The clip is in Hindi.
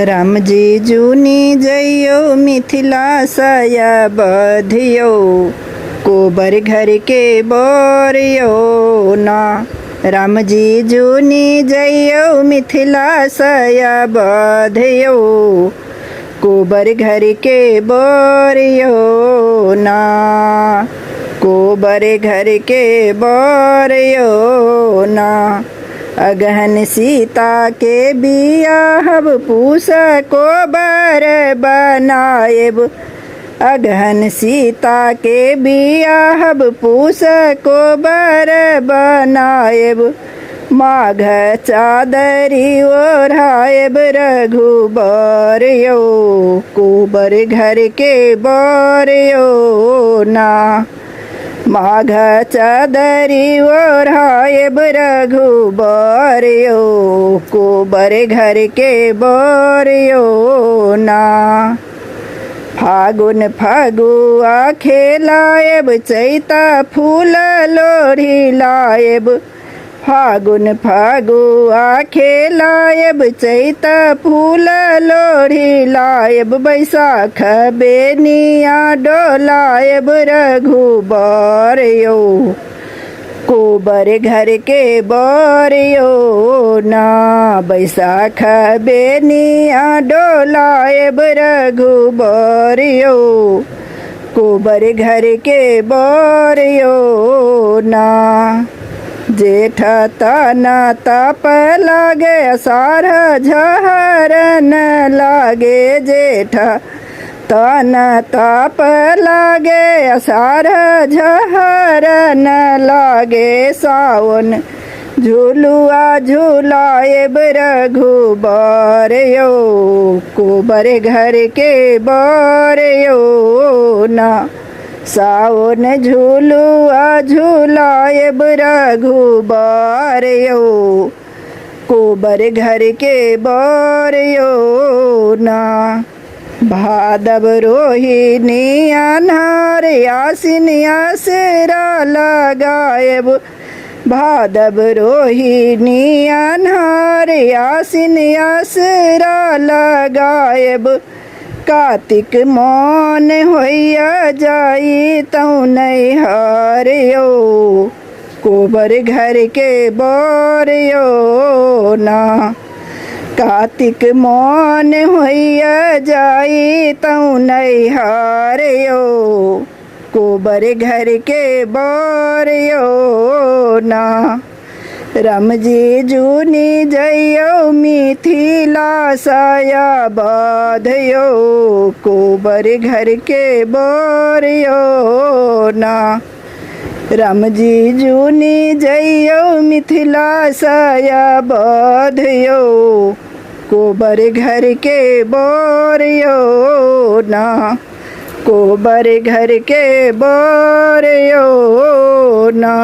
राम जी जूनी जइयो मिथिला सया बधियो कोबर घर के बोरियो ना। राम जी जूनी जइयो मिथिला सया बधियो कोबर घर के बोरियो ना। कोबर घर के बोरियो ना। अगहन सीता के बियाहब पूस कोबर बनाएब। अगहन सीता के बियाहब पूस कोबर बनाएब। माघ चादरी ओढ़ाएब रघुबर यो कोबर घर के बोरियो ना। माघ चादरी ओढ़ाएब रघुबर यो कोबर घर के बोरियो ना। फागुन फगुआ खेलाएब चैता फूल लोढ़ी लाएब। फागुन फगुआ खेलाएब चैता फूल लोढ़ी लाएब। बैसाख बेनिया डोलाएब रघुबर यो कोबर घर के बोरियो ना। बैसाख बेनिया डोलाएब रघुबर यो कोबर घर के बोरियो ना। जेठ तना ताप लागे अषाढ़ झहरन लागे। जेठ तना ताप लागे अषाढ़ झहरन लागे। सावन झुलुआ झुलाएब रघुबर यो कोबर घर के बोरियो ना। सावन झुलुआ झुलाएब रघुबर यो कोबर घर के बोरियो ना। भादव रोहिणी अन्हार आसिन आसरा लगाएब। भादव रोहिणी अन्हार आसिन आसरा लगाएब। कार्तिक मौन होइया जाई तऊ नैहर यो कोबर घर के बोरियो ना। कार्तिक मौन होइया जाई तऊ नैहर यो कोबर घर के बोरियो ना। राम जी जूनी जइयो मिथिला सया बधियो कोबर घर के बोरियो ना। राम जी जूनी जइयो मिथिला सया बधियो कोबर घर के बोरियो ना। कोबर घर के बोरियो ना।